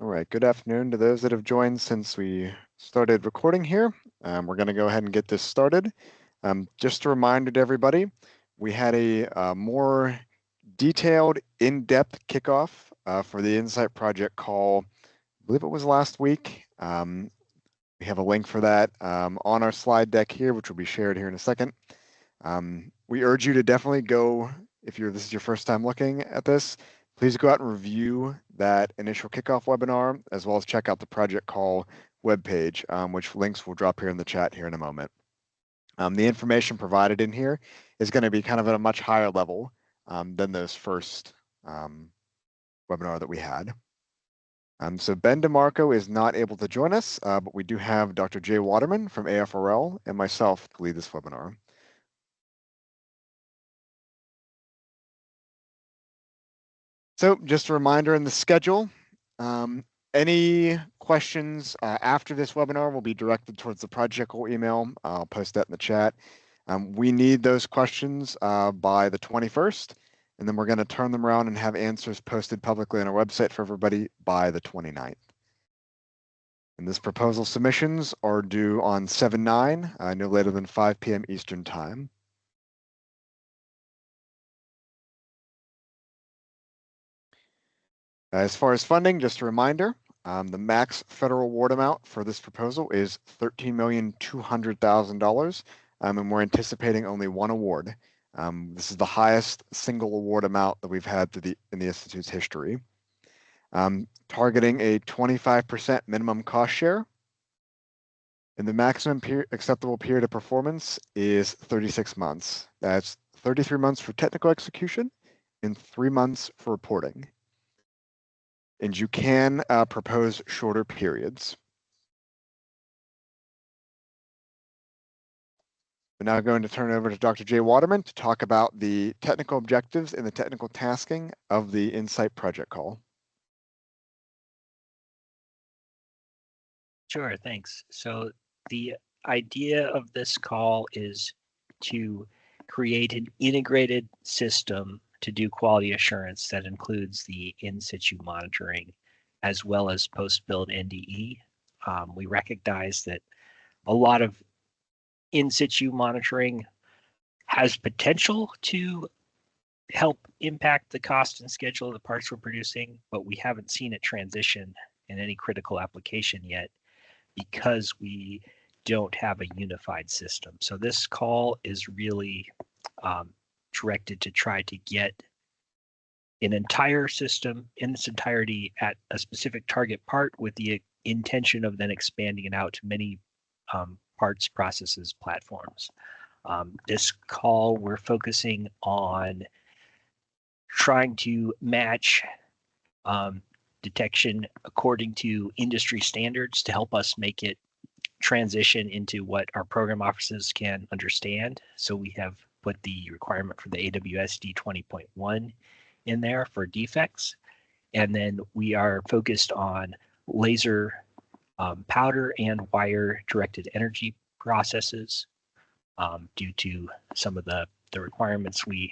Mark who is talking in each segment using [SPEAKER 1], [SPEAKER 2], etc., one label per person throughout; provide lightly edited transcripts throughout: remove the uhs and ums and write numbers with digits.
[SPEAKER 1] All right, good afternoon to those that have joined since we started recording here. We're going to go ahead and get this started. Just a reminder to everybody, we had a more detailed, in-depth kickoff for the INSITE project call, I believe it was last week. We have a link for that on our slide deck here, which will be shared here in a second. We urge you to definitely go, if this is your first time looking at this, please go out and review that initial kickoff webinar, as well as check out the project call webpage, which links will drop here in the chat here in a moment. The information provided in here is going to be kind of at a much higher level than those first webinar that we had. So Ben DeMarco is not able to join us, but we do have Dr. Jay Waterman from AFRL and myself to lead this webinar. So just a reminder in the schedule, any questions after this webinar will be directed towards the project goal email. I'll post that in the chat. We need those questions by the 21st, and then we're going to turn them around and have answers posted publicly on our website for everybody by the 29th. And this proposal submissions are due on 7/9, no later than 5 p.m. Eastern Time. As far as funding, just a reminder, the max federal award amount for this proposal is $13,200,000, and we're anticipating only one award. This is the highest single award amount that we've had in the Institute's history. Targeting a 25% minimum cost share, and the maximum acceptable period of performance is 36 months. That's 33 months for technical execution and 3 months for reporting. And you can propose shorter periods. We're now going to turn it over to Dr. Jay Waterman to talk about the technical objectives and the technical tasking of the INSITE project call.
[SPEAKER 2] Sure, thanks. So the idea of this call is to create an integrated system to do quality assurance that includes the in-situ monitoring as well as post-build NDE. We recognize that a lot of in-situ monitoring has potential to help impact the cost and schedule of the parts we're producing, but we haven't seen it transition in any critical application yet because we don't have a unified system. So this call is really directed to try to get an entire system in its entirety at a specific target part with the intention of then expanding it out to many parts, processes, platforms. This call, we're focusing on trying to match detection according to industry standards to help us make it transition into what our program offices can understand. So we have put the requirement for the AWSD 20.1 in there for defects. And then we are focused on laser powder and wire directed energy processes due to some of the requirements we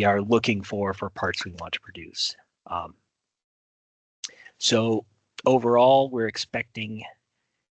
[SPEAKER 2] are looking for parts we want to produce. So overall, we're expecting,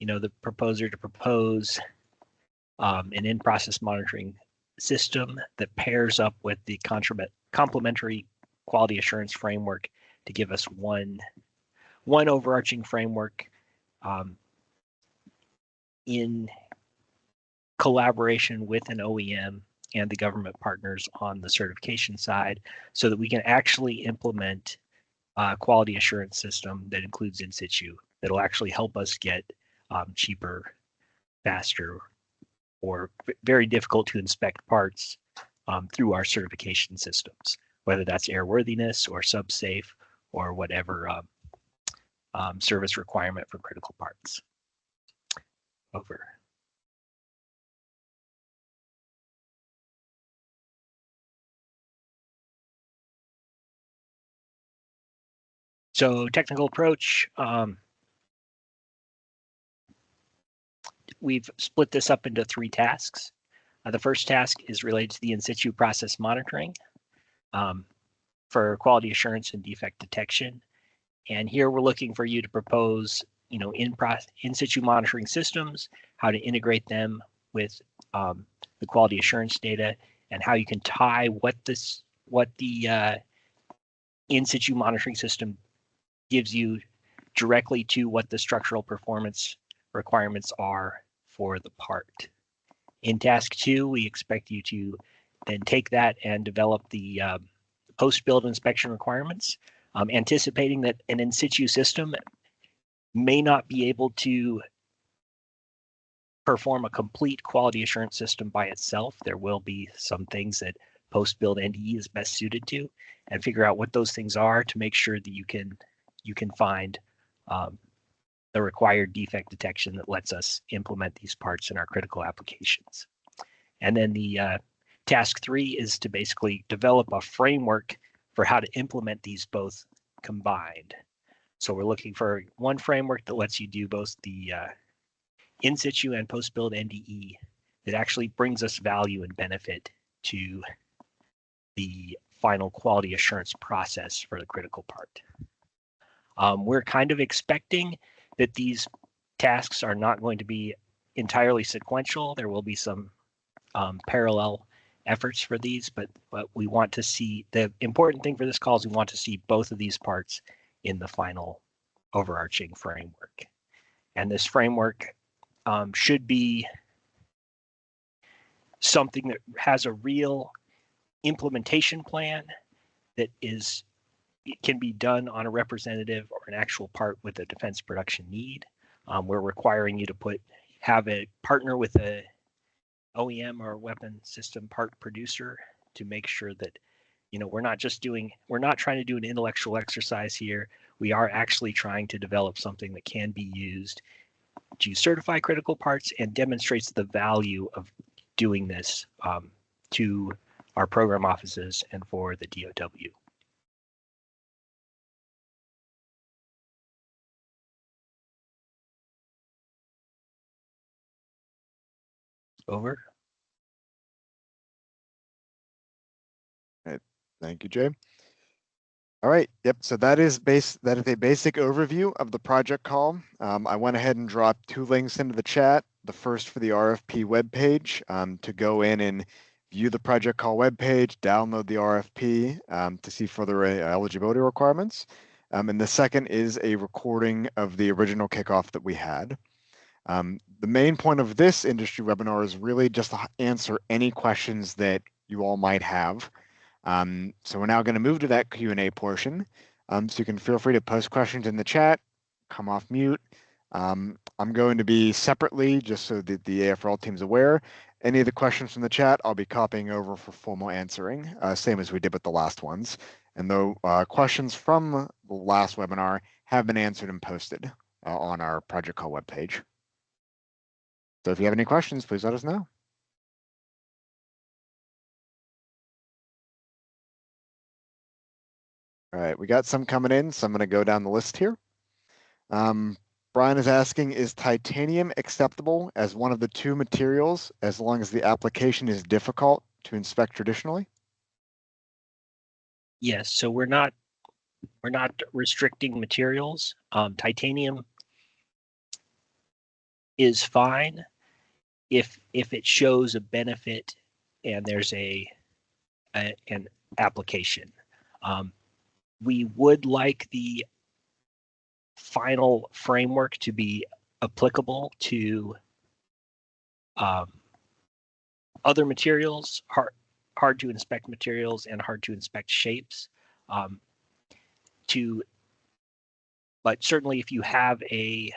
[SPEAKER 2] the proposer to propose an in-process monitoring system that pairs up with the complementary quality assurance framework to give us one overarching framework in collaboration with an OEM and the government partners on the certification side, so that we can actually implement a quality assurance system that includes in situ, that'll actually help us get cheaper, faster, or very difficult to inspect parts through our certification systems, whether that's airworthiness or sub-safe or whatever service requirement for critical parts. Over. So technical approach, we've split this up into 3 tasks. The first task is related to the in-situ process monitoring for quality assurance and defect detection. And here we're looking for you to propose, in situ monitoring systems, how to integrate them with the quality assurance data, and how you can tie what the in situ monitoring system gives you directly to what the structural performance requirements are for the part. In task 2, we expect you to then take that and develop the post-build inspection requirements, anticipating that an in situ system may not be able to perform a complete quality assurance system by itself. There will be some things that post-build NDE is best suited to, and figure out what those things are to make sure that you can find the required defect detection that lets us implement these parts in our critical applications. And then the task 3 is to basically develop a framework for how to implement these both combined. So we're looking for one framework that lets you do both the in situ and post-build NDE that actually brings us value and benefit to the final quality assurance process for the critical part. We're kind of expecting that these tasks are not going to be entirely sequential. There will be some parallel efforts for these, but we want to see, the important thing for this call is we want to see both of these parts in the final overarching framework. And this framework should be something that has a real implementation plan that can be done on a representative or an actual part with a defense production need. We're requiring you to have a partner with a OEM or weapon system part producer to make sure that we're not trying to do an intellectual exercise here. We are actually trying to develop something that can be used to certify critical parts and demonstrates the value of doing this to our program offices and for the DOW. Over.
[SPEAKER 1] Right. Thank you, Jay. All right. Yep. So that is a basic overview of the project call. I went ahead and dropped 2 links into the chat. The first for the RFP webpage to go in and view the project call webpage, download the RFP to see further eligibility requirements. And the second is a recording of the original kickoff that we had. The main point of this industry webinar is really just to answer any questions that you all might have. So we're now going to move to that Q&A portion. So you can feel free to post questions in the chat, come off mute. I'm going to be separately, just so that the AFRL team's aware. Any of the questions from the chat, I'll be copying over for formal answering, same as we did with the last ones. And though questions from the last webinar have been answered and posted on our project call webpage. So if you have any questions, please let us know. All right, we got some coming in, so I'm going to go down the list here. Brian is asking, is titanium acceptable as one of the 2 materials as long as the application is difficult to inspect traditionally?
[SPEAKER 2] Yes, so we're not restricting materials. Titanium is fine if it shows a benefit and there's an application. We would like the final framework to be applicable to other materials, hard to inspect materials and hard to inspect shapes. But certainly if you have a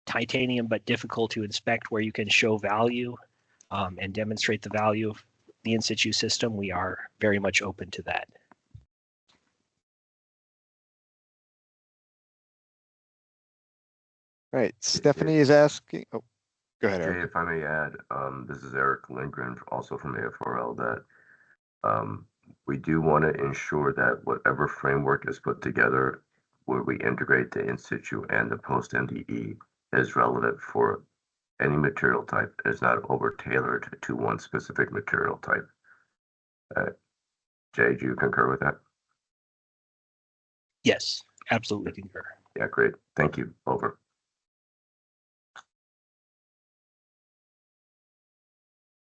[SPEAKER 2] titanium but difficult to inspect where you can show value and demonstrate the value of the in situ system, we are very much open to that.
[SPEAKER 1] All right, Stephanie is asking, oh, go ahead, Eric.
[SPEAKER 3] Jay, if I may add, this is Eric Lindgren, also from AFRL, that we do want to ensure that whatever framework is put together, where we integrate the in situ and the post NDE, is relevant for any material type. It's not over-tailored to one specific material type. Jay, do you concur with that?
[SPEAKER 2] Yes, absolutely concur.
[SPEAKER 3] Yeah, great. Thank you. Over.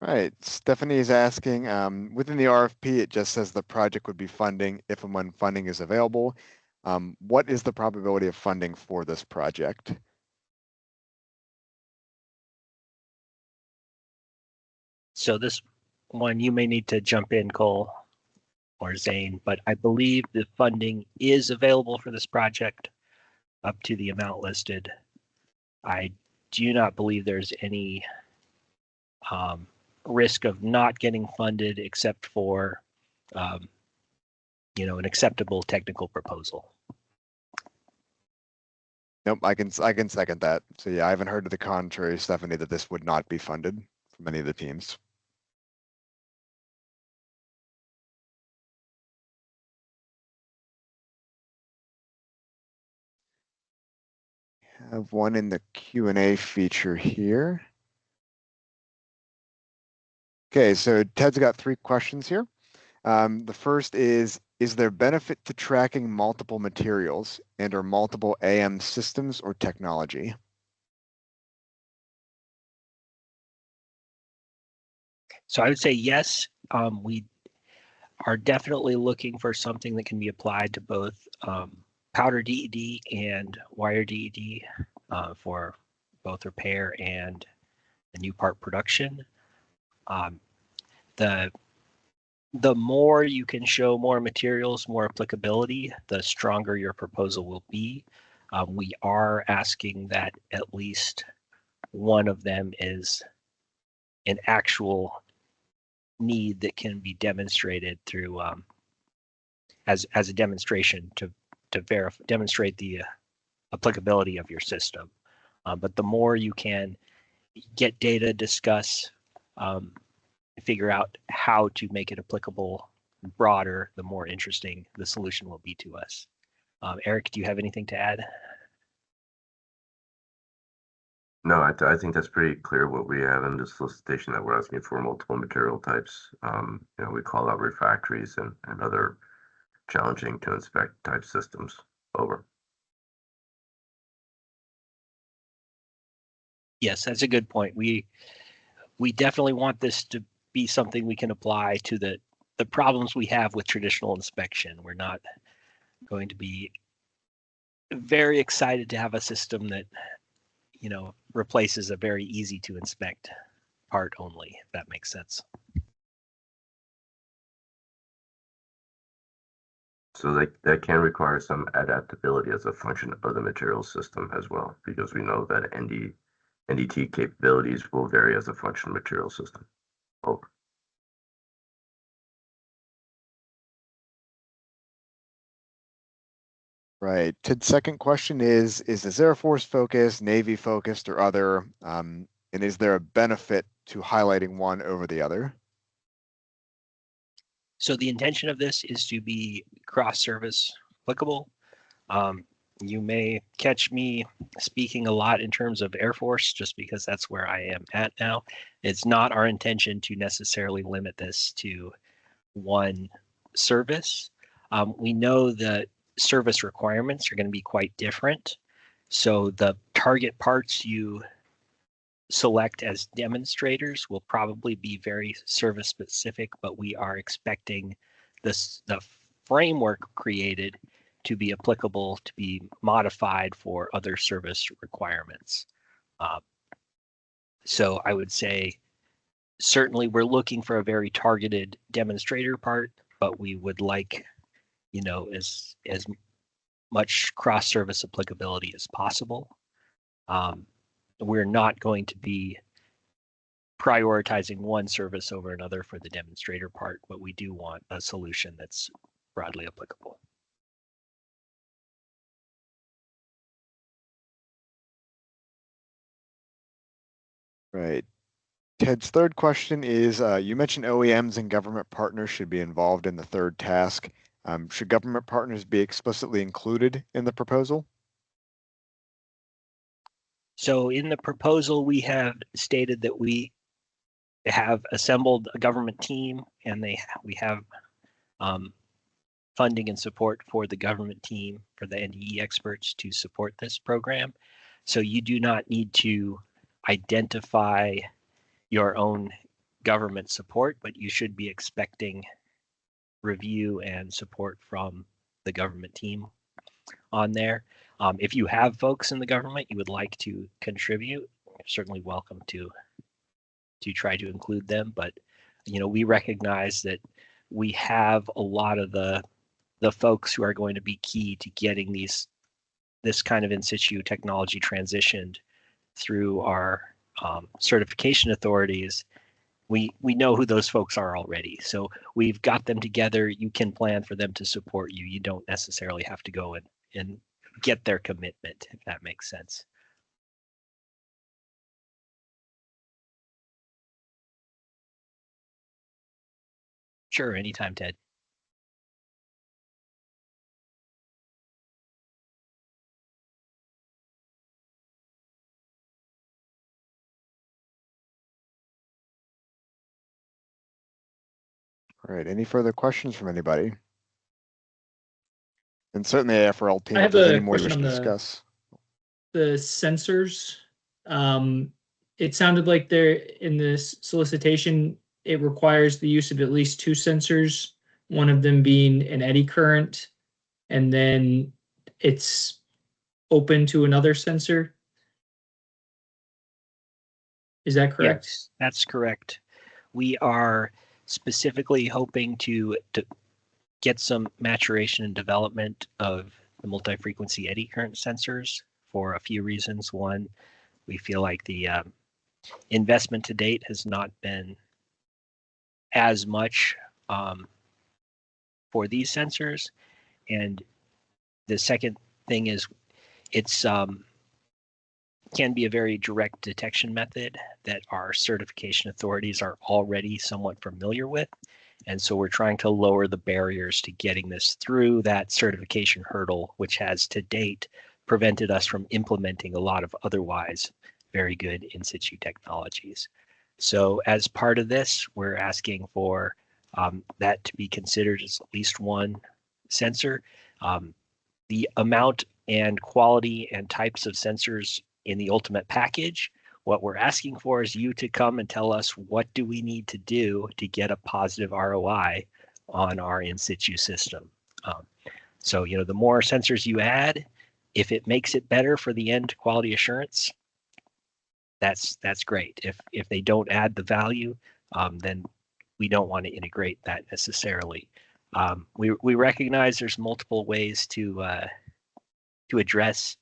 [SPEAKER 1] All right, Stephanie is asking, within the RFP, it just says the project would be funding if and when funding is available. What is the probability of funding for this project?
[SPEAKER 2] So this one, you may need to jump in, Cole or Zane, but I believe the funding is available for this project up to the amount listed. I do not believe there's any risk of not getting funded except for an acceptable technical proposal.
[SPEAKER 1] Nope, I can second that. So yeah, I haven't heard to the contrary, Stephanie, that this would not be funded from any of the teams. Have one in the Q&A feature here. Okay, so Ted's got 3 questions here. The first is there benefit to tracking multiple materials and or multiple AM systems or technology?
[SPEAKER 2] So I would say yes. We are definitely looking for something that can be applied to both powder DED and wire DED for both repair and the new part production. The more you can show more materials, more applicability, the stronger your proposal will be. We are asking that at least one of them is an actual need that can be demonstrated through as a demonstration to demonstrate the applicability of your system. But the more you can get data, discuss, figure out how to make it applicable broader, the more interesting the solution will be to us. Eric, do you have anything to add?
[SPEAKER 3] No, I think that's pretty clear what we have in the solicitation, that we're asking for multiple material types. We call out refractories and other challenging to inspect type systems. Over.
[SPEAKER 2] Yes, that's a good point. We definitely want this to be something we can apply to the problems we have with traditional inspection. We're not going to be very excited to have a system that replaces a very easy to inspect part only, if that makes sense.
[SPEAKER 3] So that can require some adaptability as a function of the material system as well, because we know that NDT capabilities will vary as a function of material system. Over.
[SPEAKER 1] Right. Ted's second question is this Air Force focused, Navy focused, or other? And is there a benefit to highlighting one over the other?
[SPEAKER 2] So the intention of this is to be cross-service applicable. You may catch me speaking a lot in terms of Air Force just because that's where I am at now. It's not our intention to necessarily limit this to one service. We know that service requirements are going to be quite different. So the target parts you select as demonstrators will probably be very service specific, but we are expecting the framework created to be applicable, to be modified for other service requirements. So I would say certainly we're looking for a very targeted demonstrator part, but we would like, as much cross-service applicability as possible. We're not going to be prioritizing one service over another for the demonstrator part, but we do want a solution that's broadly applicable.
[SPEAKER 1] Right. Ted's third question is, you mentioned OEMs and government partners should be involved in the third task. Should government partners be explicitly included in the proposal?
[SPEAKER 2] So in the proposal, we have stated that we have assembled a government team, and we have funding and support for the government team, for the NDE experts to support this program. So you do not need to identify your own government support, but you should be expecting review and support from the government team on there. If you have folks in the government you would like to contribute, you're certainly welcome to try to include them. But we recognize that we have a lot of the folks who are going to be key to getting this kind of in situ technology transitioned through our certification authorities. We know who those folks are already, so we've got them together. You can plan for them to support you. You don't necessarily have to go and get their commitment, if that makes sense. Sure, anytime, Ted.
[SPEAKER 1] All right, any further questions from anybody? And certainly AFRL team,
[SPEAKER 4] I
[SPEAKER 1] if
[SPEAKER 4] have
[SPEAKER 1] there's
[SPEAKER 4] a
[SPEAKER 1] any more you wish
[SPEAKER 4] question
[SPEAKER 1] to
[SPEAKER 4] on
[SPEAKER 1] discuss.
[SPEAKER 4] the sensors. It sounded like there in this solicitation, it requires the use of at least 2 sensors, one of them being an eddy current, and then it's open to another sensor. Is that correct?
[SPEAKER 2] Yes, that's correct. We are specifically hoping to get some maturation and development of the multi-frequency eddy current sensors for a few reasons. One, we feel like the investment to date has not been as much for these sensors. And the second thing is it's can be a very direct detection method that our certification authorities are already somewhat familiar with. And so we're trying to lower the barriers to getting this through that certification hurdle, which has to date prevented us from implementing a lot of otherwise very good in situ technologies. So as part of this, we're asking for that to be considered as at least one sensor. The amount and quality and types of sensors in the ultimate package, what we're asking for is you to come and tell us what do we need to do to get a positive ROI on our in situ system. So the more sensors you add, if it makes it better for the end quality assurance, that's great. If they don't add the value, then we don't want to integrate that necessarily. We recognize there's multiple ways to address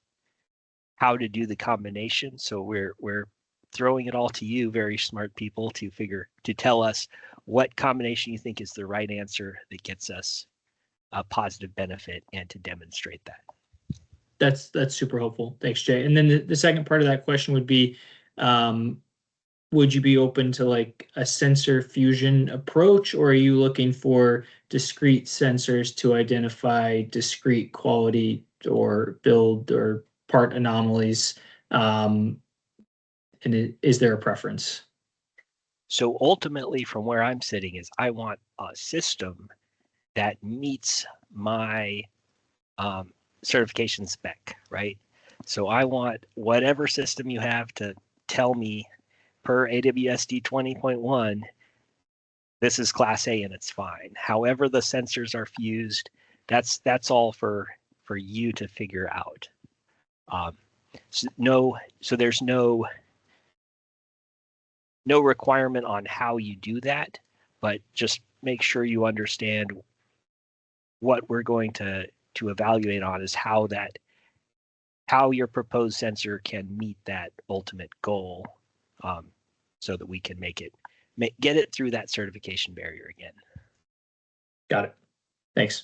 [SPEAKER 2] how to do the combination. So we're throwing it all to you, very smart people, to tell us what combination you think is the right answer that gets us a positive benefit and to demonstrate that.
[SPEAKER 4] That's super helpful. Thanks, Jay. And then the second part of that question would be, would you be open to like a sensor fusion approach, or are you looking for discrete sensors to identify discrete quality or build or part anomalies? And is there a preference?
[SPEAKER 2] So ultimately, from where I'm sitting, is I want a system that meets my certification spec, right? So I want whatever system you have to tell me per AWSD 20.1, this is class A and it's fine. However the sensors are fused, that's all for you to figure out. So there's no requirement on how you do that, but just make sure you understand what we're going to evaluate on is how your proposed sensor can meet that ultimate goal, so that we can get it through that certification barrier again.
[SPEAKER 4] Got it. Thanks.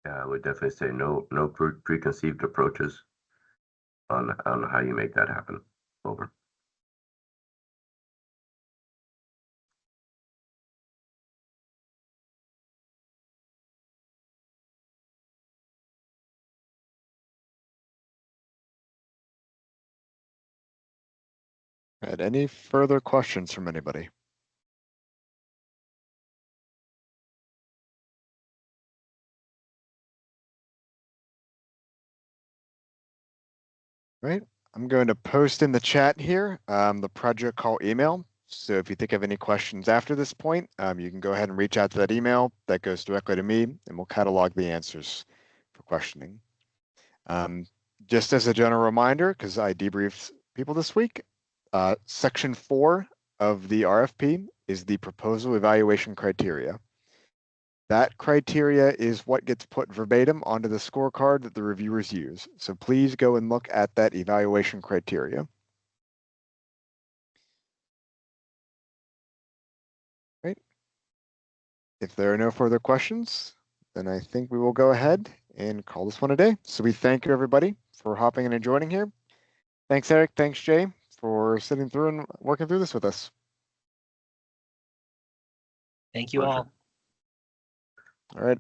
[SPEAKER 3] Yeah, I would definitely say no preconceived approaches on how you make that happen. Over.
[SPEAKER 1] Right, any further questions from anybody? Right. I'm going to post in the chat here the project call email. So if you think of any questions after this point, you can go ahead and reach out to that email. That goes directly to me, and we'll catalog the answers for questioning. Just as a general reminder, because I debriefed people this week, section 4 of the RFP is the proposal evaluation criteria. That criteria is what gets put verbatim onto the scorecard that the reviewers use. So please go and look at that evaluation criteria. Right. If there are no further questions, then I think we will go ahead and call this one a day. So we thank you, everybody, for hopping in and joining here. Thanks, Eric. Thanks, Jay, for sitting through and working through this with us.
[SPEAKER 2] Thank you
[SPEAKER 3] Pleasure.
[SPEAKER 2] all.
[SPEAKER 1] All right.